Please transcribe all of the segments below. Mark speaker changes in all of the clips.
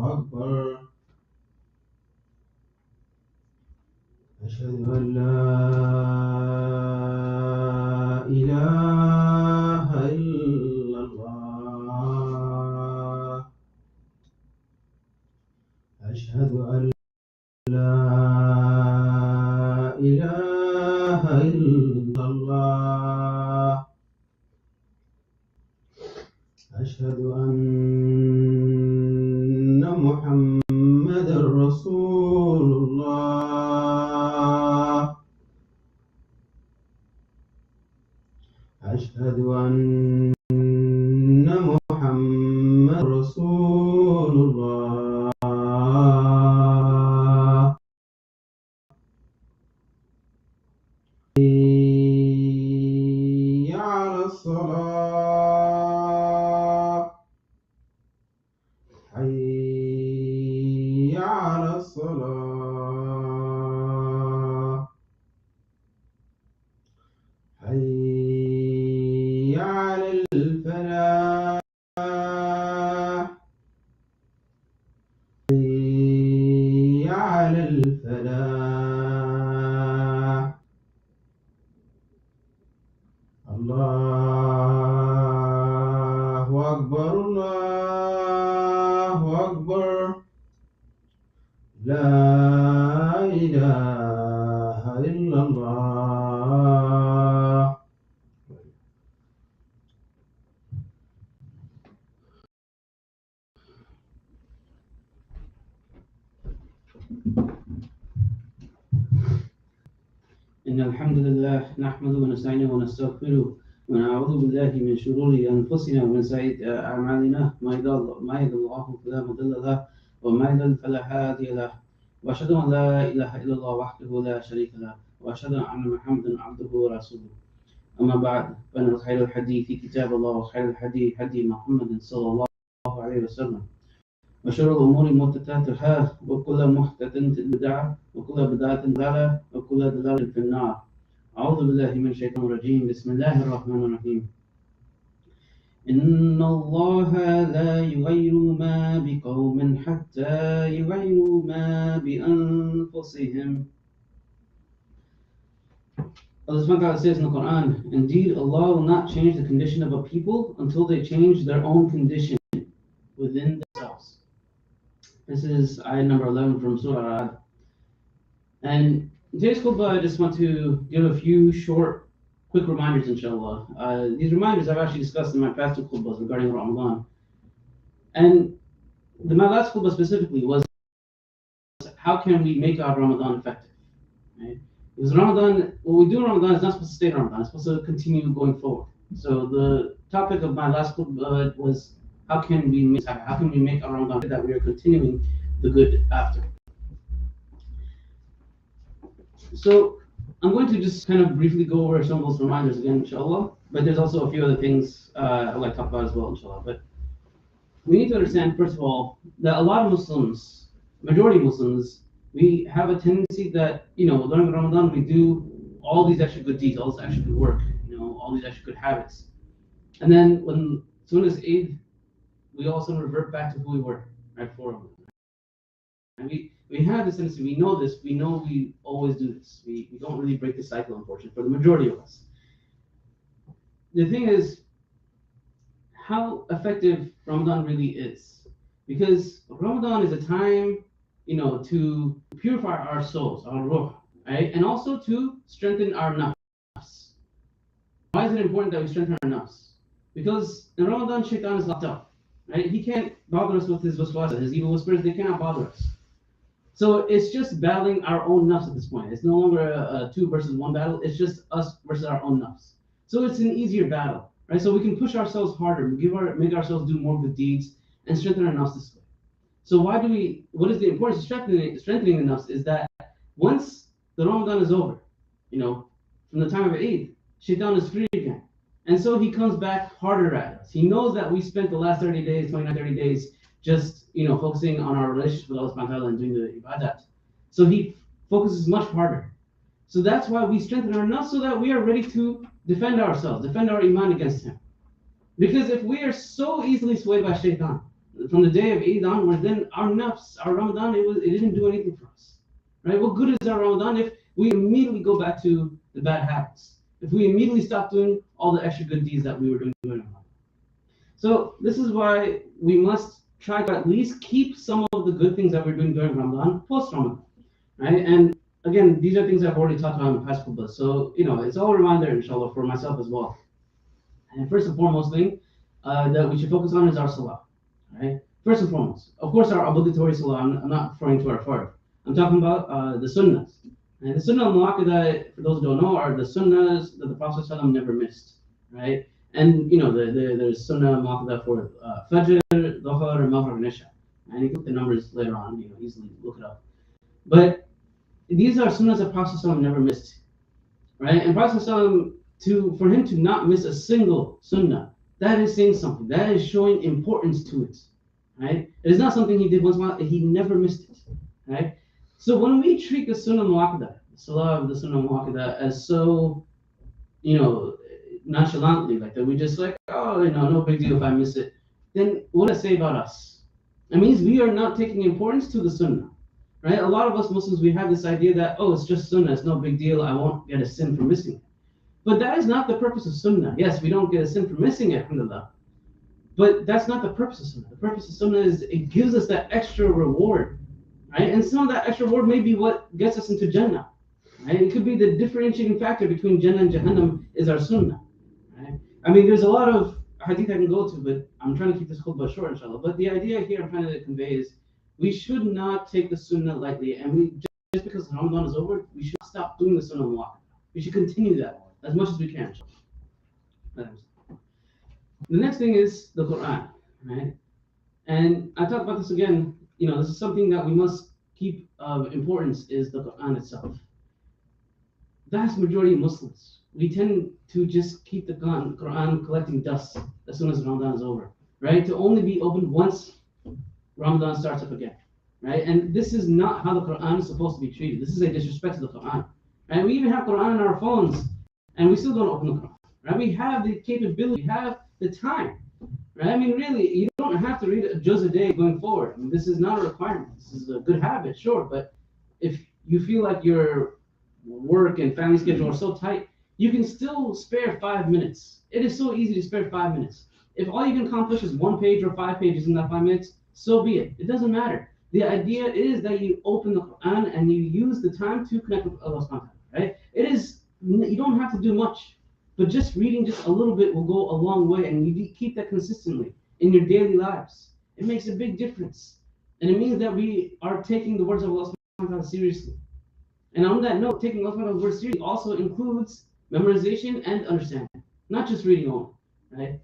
Speaker 1: أكبر. أشهد أن لا إله إلا الله. أشهد أن لا إله إلا الله. أشهد أن محمد رسول الله. أشهد أن محمد رسول الله. حي على الصلاة. حي على الصلاة. حي على الفلاح. حي على الفلاح. الله أكبر الله أكبر. لا إله إلا الله. إن الحمد لله نحمده ونستعينه ونستغفره ونعوذ بالله من شرور أنفسنا ومن سيئات أعمالنا ما يهد الله فلا مضل له وما يضلل فلا هادي له وأشهد أن لا إله إلا الله وحده لا شريك له وأشهد أن محمدا عبده ورسوله أما بعد فإن خير الحديث كتاب الله وخير الحديث هدي محمد صلى الله عليه وسلم وشر الأمور محدثاتها وكل محدثة بدعة وكل بدعة ضلالة وكل ضلالة في النار. أعوذ بالله من الشيطان الرجيم. بسم الله الرحمن الرحيم. إن الله لا يغير ما بقوم حتى يغيروا ما بأنفسهم. Allah subhanahu wa ta'ala says in the Quran, indeed Allah will not change the condition of a people until they change their own condition within themselves. This is ayah number 11 from Surah Ra'd. And in today's khutbah, I just want to give a few short, quick reminders, inshallah. These reminders I've actually discussed in my past two khutbahs regarding Ramadan. And my last khutbah specifically was how can we make our Ramadan effective? Right? Because Ramadan, what we do in Ramadan is not supposed to stay in Ramadan, it's supposed to continue going forward. So the topic of my last khutbah was how can we make our Ramadan that we are continuing the good after. So I'm going to just kind of briefly go over some of those reminders again, inshallah. But there's also a few other things I'd like to talk about as well, inshallah. But we need to understand, first of all, that a lot of Muslims, majority of Muslims, we have a tendency that, during Ramadan we do all these extra good deeds, all this extra good work, all these extra good habits. And then when soon as Eid, we all of a sudden revert back to who we were right before Ramadan. And we have this tendency, we know this, we know we always do this. We don't really break the cycle, unfortunately, for the majority of us. The thing is, how effective Ramadan really is. Because Ramadan is a time, to purify our souls, our ruh, right? And also to strengthen our nafs. Why is it important that we strengthen our nafs? Because in Ramadan, shaitan is locked up, right? He can't bother us with his waswasa, his evil whispers, they cannot bother us. So it's just battling our own nafs at this point. It's no longer a 2 versus 1 battle. It's just us versus our own nafs. So it's an easier battle, right? So we can push ourselves harder, make ourselves do more good deeds, and strengthen our nafs this way. So what is the importance of strengthening the nafs is that once the Ramadan is over, from the time of Eid, shaitan is free again. And so he comes back harder at us. He knows that we spent the last 30 days, 30 days, just focusing on our relationship with Allah subhanahu wa ta'ala and doing the ibadat. So he focuses much harder. So that's why we strengthen our nafs so that we are ready to defend ourselves, defend our iman against him. Because if we are so easily swayed by shaitan, from the day of Eid onwards, then our nafs, our Ramadan, it didn't do anything for us, right? What good is our Ramadan if we immediately go back to the bad habits? If we immediately stop doing all the extra good deeds that we were doing during Ramadan. So this is why we must try to at least keep some of the good things that we're doing during Ramadan post Ramadan, right? And again, these are things I've already talked about in past khutbahs. So it's all a reminder, inshallah, for myself as well. And first and foremost thing that we should focus on is our salah, right? First and foremost, of course, our obligatory salah. I'm not referring to our fard. I'm talking about the sunnahs. And the sunnah al-muakkada, for those who don't know, are the sunnahs that the Prophet ﷺ never missed, right? And there's sunnah al-muakkada for fajr, dhuhr, and maghrib, and isha. And you can look the numbers later on, easily look it up. But these are sunnahs that Prophet ﷺ never missed, right? And Prophet ﷺ, for him to not miss a single sunnah, that is saying something. That is showing importance to it, right? It is not something he did once in a while. He never missed it, right? So when we treat the sunnah muakkada, the salah of the sunnah muakkada, as so, nonchalantly, like that, we just like, oh, no big deal if I miss it, then what does it say about us? It means we are not taking importance to the sunnah, right? A lot of us Muslims, we have this idea that, oh, it's just sunnah, it's no big deal, I won't get a sin for missing it. But that is not the purpose of sunnah. Yes, we don't get a sin for missing it, alhamdulillah. But that's not the purpose of sunnah. The purpose of sunnah is it gives us that extra reward, right? And some of that extra reward may be what gets us into Jannah, right? It could be the differentiating factor between Jannah and Jahannam is our sunnah, right? I mean, there's a lot of hadith I can go to, but I'm trying to keep this khutbah short, inshallah. But the idea here I'm trying to convey is we should not take the sunnah lightly, and just because Ramadan is over, we should not stop doing the sunnah muakkada. We should continue that as much as we can. The next thing is the Quran, right? And I talk about this again. This is something that we must keep of importance is the Quran itself. Vast majority of Muslims, we tend to just keep the Quran collecting dust as soon as Ramadan is over, right? To only be opened once Ramadan starts up again, right? And this is not how the Quran is supposed to be treated. This is a disrespect to the Quran, right? We even have Quran on our phones, and we still don't open the Quran, right? We have the capability, we have the time, right? I mean, really, you don't have to read a juz a day going forward. I mean, this is not a requirement. This is a good habit, sure, but if you feel like your work and family schedule are so tight, you can still spare 5 minutes. It is so easy to spare 5 minutes. If all you can accomplish is 1 page or 5 pages in that 5 minutes, so be it. It doesn't matter. The idea is that you open the Quran and you use the time to connect with Allah subhanahu wa ta'ala, right? You don't have to do much, but just reading just a little bit will go a long way, and you keep that consistently in your daily lives. It makes a big difference. And it means that we are taking the words of Allah subhanahu wa ta'ala seriously. And on that note, taking Allah subhanahu wa ta'ala's words seriously also includes memorization and understanding, not just reading only, right?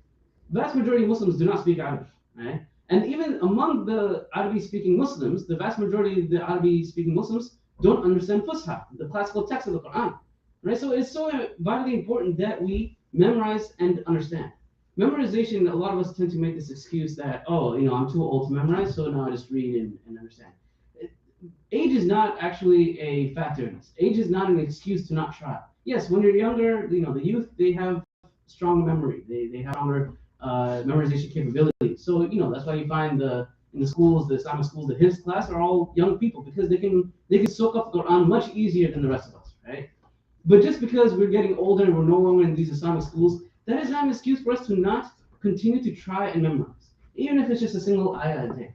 Speaker 1: Vast majority of Muslims do not speak Arabic, right? And even among the Arabic-speaking Muslims, the vast majority of the Arabic-speaking Muslims don't understand Fusha, the classical text of the Quran, right? So it's so vitally important that we memorize and understand. Memorization, a lot of us tend to make this excuse that, oh, I'm too old to memorize, so now I just read and understand. Age is not actually a factor in this. Age is not an excuse to not try. Yes, when you're younger, the youth, they have strong memory. They have stronger memorization capability. So that's why you find in the schools, the Islamic schools, the Hifz class are all young people because they can soak up the Quran much easier than the rest of us, right? But just because we're getting older and we're no longer in these Islamic schools, that is not an excuse for us to not continue to try and memorize, even if it's just a single ayah a day,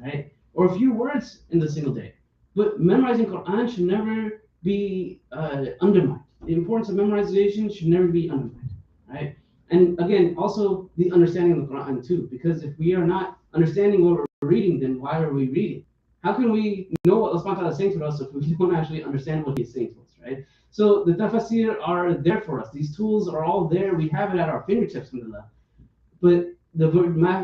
Speaker 1: right? Or a few words in the single day. But memorizing Quran should never be undermined. The importance of memorization should never be undermined, right? And again, also the understanding of the Quran too, because if we are not understanding what we're reading, then why are we reading? How can we know what Allah subhanahu wa ta'ala is saying to us if we don't actually understand what He's saying to us, right? So the tafsir are there for us. These tools are all there. We have it at our fingertips, alhamdulillah. But the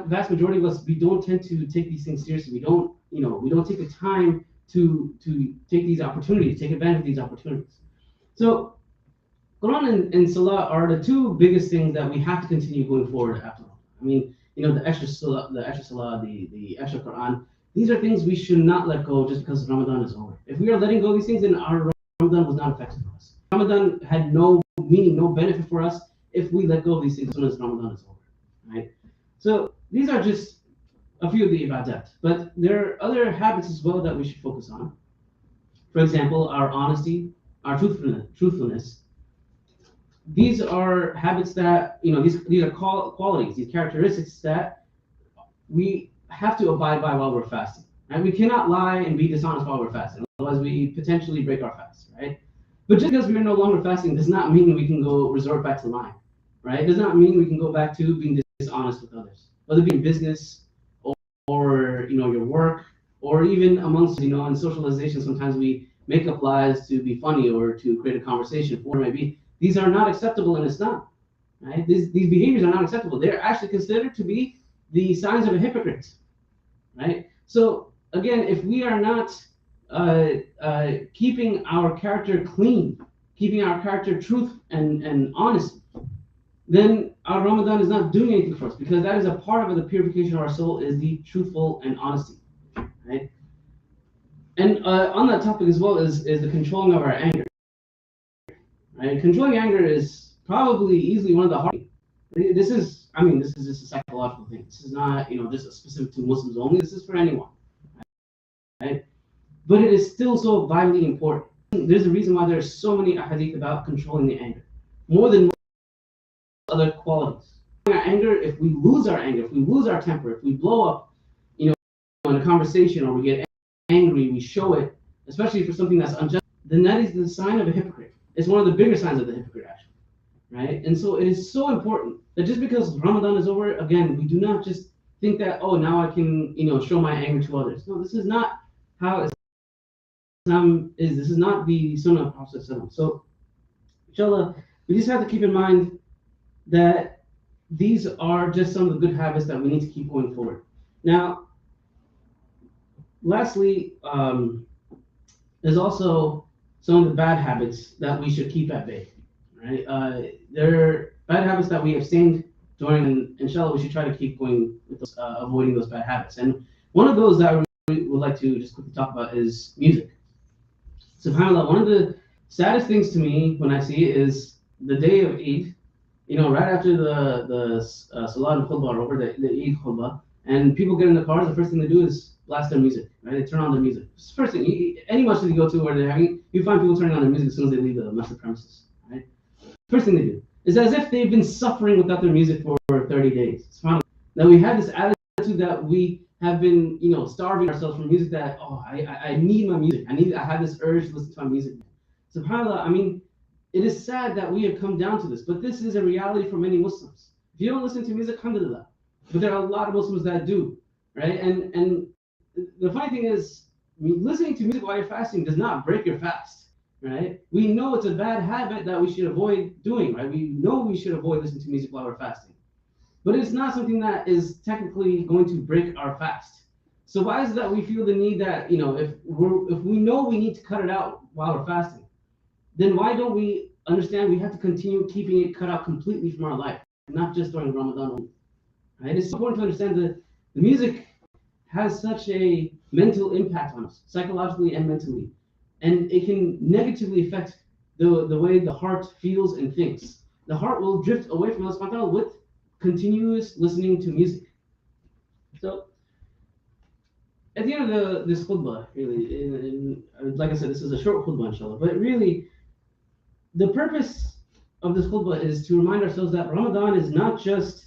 Speaker 1: vast majority of us, we don't tend to take these things seriously. We don't take the time to take these opportunities, take advantage of these opportunities. So Quran and Salah are the two biggest things that we have to continue going forward after all. I mean, the extra Salah, the extra Quran, these are things we should not let go just because Ramadan is over. If we are letting go of these things, then our Ramadan was not effective for us. Ramadan had no meaning, no benefit for us if we let go of these things as soon as Ramadan is over, right? So these are just a few of the ibadat. But there are other habits as well that we should focus on. For example, our honesty, our truthfulness. These are habits that, these are qualities, these characteristics that we have to abide by while we're fasting. Right? We cannot lie and be dishonest while we're fasting, otherwise we potentially break our fast, right? But just because we're no longer fasting does not mean we can go resort back to lying, right? It does not mean we can go back to being dishonest with others, whether it be in business or your work, or even amongst in socialization. Sometimes we make up lies to be funny or to create a conversation, whatever it may be. These are not acceptable in Islam, right? These behaviors are not acceptable. They're actually considered to be the signs of a hypocrite, right? So again, if we are not keeping our character clean, keeping our character truth and honest, then our Ramadan is not doing anything for us, because that is a part of the purification of our soul, is the truthful and honesty, right? And on that topic as well is the controlling of our anger, right? Controlling anger is probably easily one of the hardest. This is just a psychological thing. This is not, just specific to Muslims only. This is for anyone, right? But it is still so vitally important. There's a reason why there's so many ahadith about controlling the anger, more than other qualities. Our anger, if we lose our anger, if we lose our temper, if we blow up, in a conversation, or we get angry, we show it, especially for something that's unjust, then that is the sign of a hypocrite. It's one of the bigger signs of the hypocrite, actually, right? And so it is so important that just because Ramadan is over, again, we do not just think that, oh, now I can, show my anger to others. No, this is not how Islam is. This is not the Sunnah of Prophet. So, inshallah, we just have to keep in mind that these are just some of the good habits that we need to keep going forward. Now, lastly, there's also some of the bad habits that we should keep at bay, right? There are bad habits that we abstained during, and inshallah, we should try to keep going with those, avoiding those bad habits. And one of those that we would like to just quickly talk about is music. SubhanAllah, one of the saddest things to me when I see it is the day of Eid, right after the Salat and Khutbah are over, the Eid Khutbah, and people get in the cars, the first thing they do is blast their music, right? They turn on their music. It's the first thing. Any masjid you go to where they're having, you find people turning on their music as soon as they leave the masjid premises, right? First thing they do. It's as if they've been suffering without their music for 30 days. It's funny that we have this attitude that we have been, starving ourselves from music, that, oh, I need my music. I have this urge to listen to my music. SubhanAllah, it is sad that we have come down to this, but this is a reality for many Muslims. If you don't listen to music, alhamdulillah. But there are a lot of Muslims that do, right? And the funny thing is, listening to music while you're fasting does not break your fast, right? We know it's a bad habit that we should avoid doing, right? We know we should avoid listening to music while we're fasting. But it's not something that is technically going to break our fast. So why is it that we feel the need that, if we know we need to cut it out while we're fasting, then why don't we understand we have to continue keeping it cut out completely from our life, not just during Ramadan only? Right? It's important to understand that the music has such a mental impact on us, psychologically and mentally, and it can negatively affect the way the heart feels and thinks. The heart will drift away from Allah subhanahu wa ta'ala with continuous listening to music. So at the end of this khutbah, really, like I said, this is a short khutbah, inshallah, but really, the purpose of this khutbah is to remind ourselves that Ramadan is not just,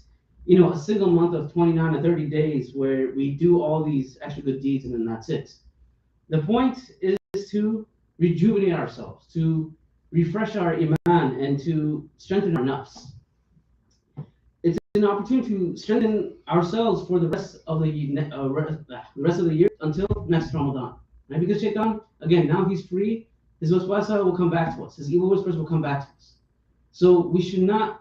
Speaker 1: a single month of 29 to 30 days where we do all these extra good deeds and then that's it. The point is to rejuvenate ourselves, to refresh our iman, and to strengthen our nafs. It's an opportunity to strengthen ourselves for the rest of the year until next Ramadan. Right? Because Shaitan, again, now he's free. His waswasa will come back to us. His evil whispers will come back to us. So we should not,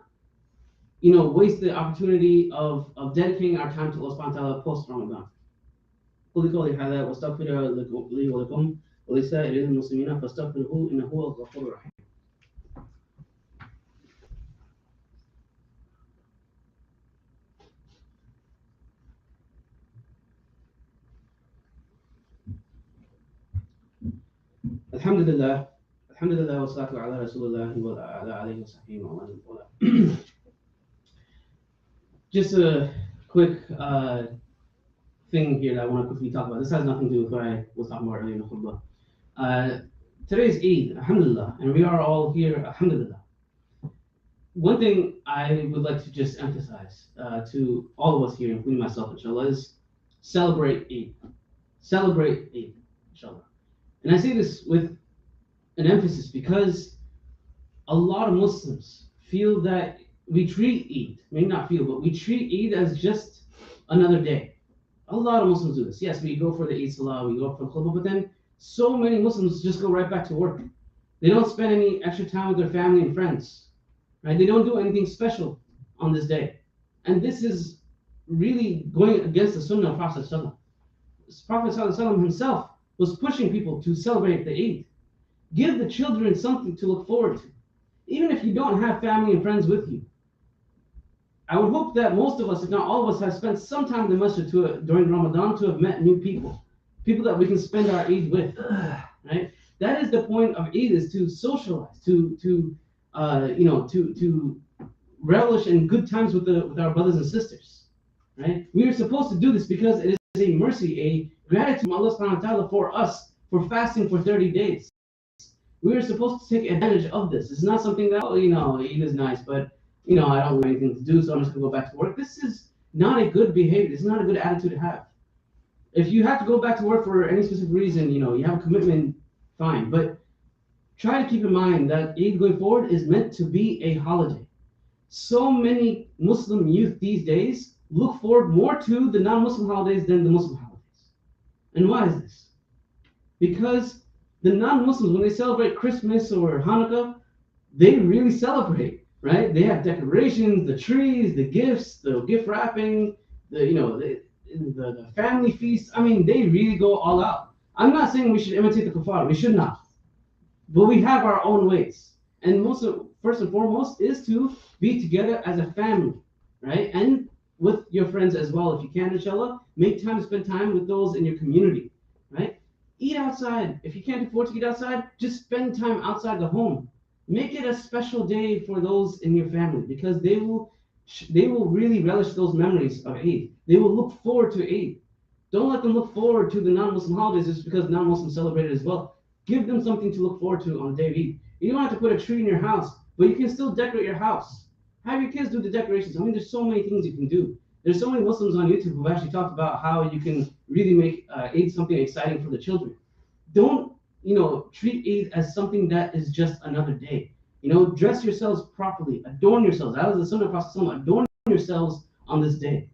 Speaker 1: waste the opportunity of dedicating our time to Allah subhanahu wa ta'ala post Ramadan. قولي قولي هذا واستغفر لي ولكم ولسائر المسلمين فاستغفروه إنه هو الغفور الرحيم. Alhamdulillah, Alhamdulillah, wa salatu ala Rasulullah wa ala alihi wa sahbihi wa man. Just a quick thing here that I want to quickly talk about. This has nothing to do with what I was talking about earlier in the khutbah. Uh, Today is Eid, Alhamdulillah, and we are all here, Alhamdulillah. One thing I would like to just emphasize to all of us here, including myself, inshallah, is celebrate Eid. Celebrate Eid, inshallah. And I say this with an emphasis because a lot of Muslims feel that we treat Eid, maybe not feel, but we treat Eid as just another day. A lot of Muslims do this. Yes, we go for the Eid Salah, we go for the khutbah, but then so many Muslims just go right back to work. They don't spend any extra time with their family and friends, right? They don't do anything special on this day. And this is really going against the Sunnah of Prophet ﷺ. Prophet ﷺ himself was pushing people to celebrate the Eid. Give the children something to look forward to. Even if you don't have family and friends with you, I would hope that most of us, if not all of us, have spent some time in the masjid during Ramadan to have met new people, people that we can spend our Eid with, right? That is the point of Eid, is to socialize, to relish in good times with our brothers and sisters, right? We are supposed to do this because it is a mercy, a gratitude from Allah subhanahu wa ta'ala for us for fasting for 30 days. We are supposed to take advantage of this. It's not something that, Eid is nice, but I don't have anything to do, so I'm just gonna go back to work. This is not a good behavior. It's not a good attitude to have. If you have to go back to work for any specific reason, you have a commitment, fine. But try to keep in mind that Eid going forward is meant to be a holiday. So many Muslim youth these days look forward more to the non-Muslim holidays than the Muslim holidays. And why is this? Because the non-Muslims, when they celebrate Christmas or Hanukkah, they really celebrate, right? They have decorations, the trees, the gifts, the gift wrapping, the family feast. I mean, they really go all out. I'm not saying we should imitate the kuffar. We should not. But we have our own ways. And first and foremost is to be together as a family, right? And with your friends as well, if you can, inshallah. Make time to spend time with those in your community, right? Eat outside. If you can't afford to eat outside, just spend time outside the home. Make it a special day for those in your family, because they will really relish those memories of Eid. They will look forward to Eid. Don't let them look forward to the non-Muslim holidays just because non-Muslims celebrate it as well. Give them something to look forward to on the day of Eid. You don't have to put a tree in your house, but you can still decorate your house. Have your kids do the decorations. I mean, there's so many things you can do. There's so many Muslims on YouTube who've actually talked about how you can really make Eid something exciting for the children. Don't, treat Eid as something that is just another day. Dress yourselves properly, adorn yourselves. That was the Sunnah of Prophet ﷺ. Adorn yourselves on this day,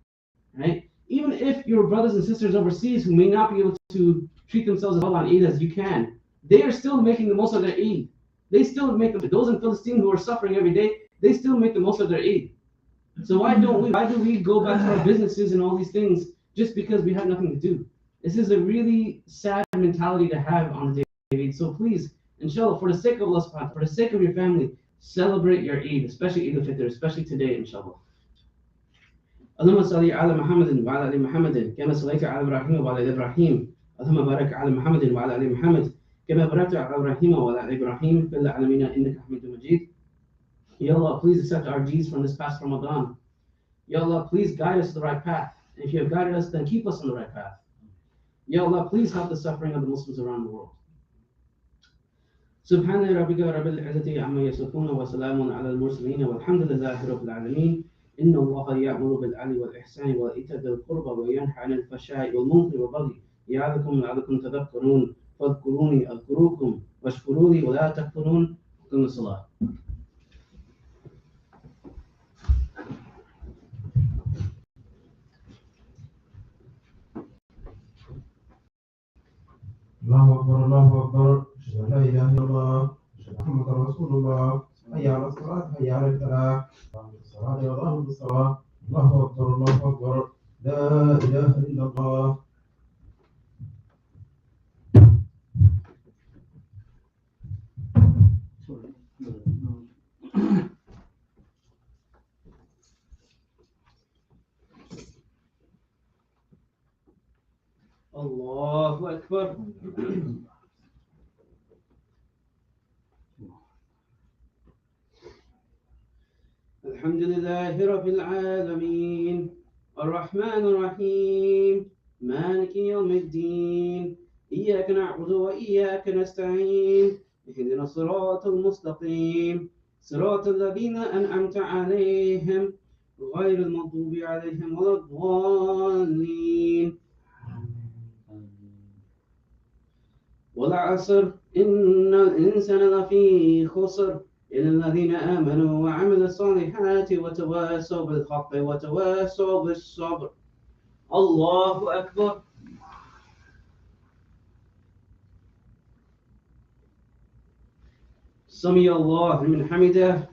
Speaker 1: right? Even if your brothers and sisters overseas who may not be able to treat themselves as well on Eid as you can, they are still making the most of their Eid. They still make those in Palestine who are suffering every day, they still make the most of their Eid. So why do we go back to our businesses and all these things just because we have nothing to do? This is a really sad mentality to have on the day of Eid. So please, inshallah, for the sake of Allah subhanahu, for the sake of your family, celebrate your Eid, especially Eid al-Fitr, especially today, inshallah. اللهم صل على محمد وعلى ال محمد كما صليت على ابراهيم وعلى ال ابراهيم اللهم بارك على محمد وعلى ال محمد كما باركت على ابراهيم وعلى ال ابراهيم في العالمين انك حميد مجيد. Ya Allah, please accept our deeds from this past Ramadan. Ya Allah, please guide us to the right path. And if you have guided us, then keep us on the right path. Ya Allah, please help the suffering of the Muslims around the world. سبحان ربك رب العزة عما يصفون وسلام على المرسلين والحمد لله رب العالمين. إن الله يأمر بالعدل والإحسان وإيتاء ذي القربى وينهى عن الفحشاء والمنكر والبغي يعظكم لعلكم تذكرون فاذكروني أذكركم واشكروا لي ولا تكفرون. قم الصلاة.
Speaker 2: الله أكبر الله أكبر أشهد أن لا إله إلا الله أشهد أن محمدا رسول الله حي على الصلاة حي على الفلاح الصلاة الله بالصلاة الله أكبر الله أكبر لا إله إلا الله.
Speaker 1: Allahu Akbar. الحمد لله رب العالمين الرحمن الرحيم مالك يوم الدين إياك نعبد وإياك نستعين اهدنا الصراط المستقيم صراط الذين أنعمت عليهم غير المغضوب عليهم ولا الضالين والعصر إن الإنسان لفي خسر إلا الذين آمنوا وعملوا الصالحات وتواصوا بالحق وتواصوا بالصبر الله أكبر سمي الله لمن حمده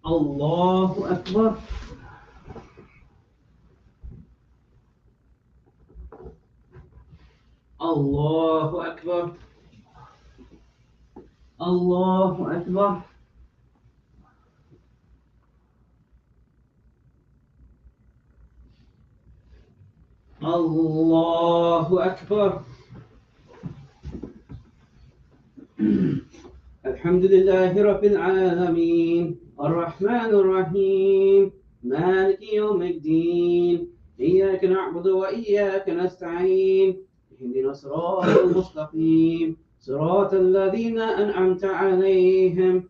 Speaker 1: الله أكبر الله أكبر الله أكبر الله أكبر الحمد لله رب العالمين الرحمن الرحيم مالك يوم الدين إياك نعبد وإياك نستعين اهدنا الصراط المستقيم صراط الذين أنعمت عليهم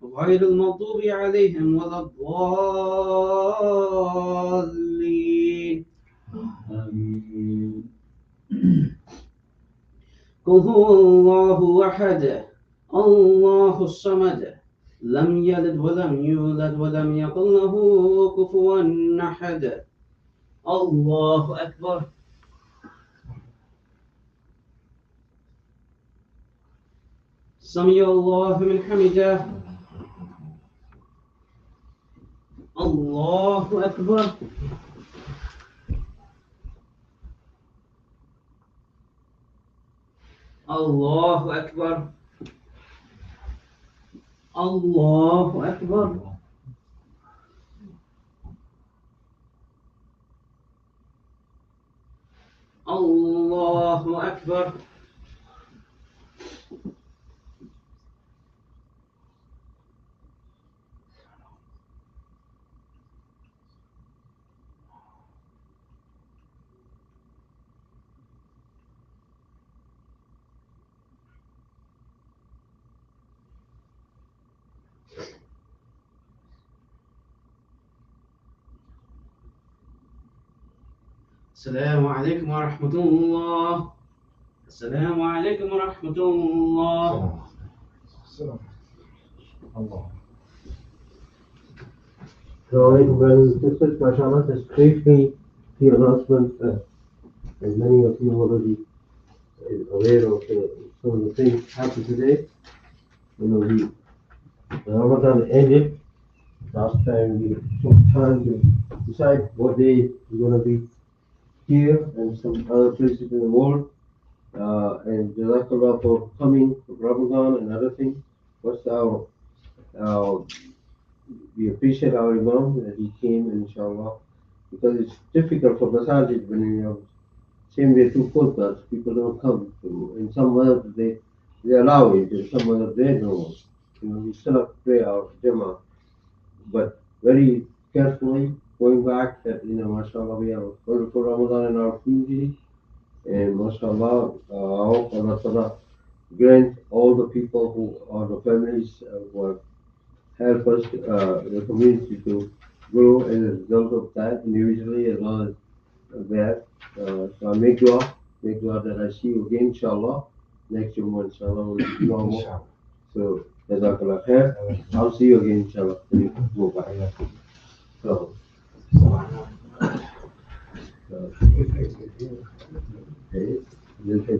Speaker 1: غير المغضوب عليهم ولا الضالين آمين قل هو الله أحد الله الصمد لم يلد ولم يولد ولم يكن له كفوا أحد الله أكبر سمع الله من حمده الله أكبر الله أكبر الله أكبر الله أكبر السلام عليكم ورحمة الله السلام عليكم ورحمة الله
Speaker 3: Assalamualaikum brothers and sisters, mashallah, just briefly the announcement, as many of you already are aware of some of the things happened today. You know, the Ramadan ended. Last time we took time to decide what day we're going to be here and some other places in the world. And Jazakallah for coming for Ramadan and other things. Uh, we appreciate our Imam that he came, inshallah, because it's difficult for masajid when you have same day two khutbahs, people don't come to. In some others they allow it, in some others they don't. You know, we still have to pray our Jama'ah, but very carefully going back that, you know, mashallah, we have a wonderful Ramadan in our community, and mashallah, I hope Allah Ta'ala grant all the people who are the families who have helped us, the community to grow as a result of that individually as well as that. So I make dua that I see you again, inshallah. Next year, inshallah, will be normal. So, jazakallah khair. I'll see you again, inshallah, when you go back. So, okay.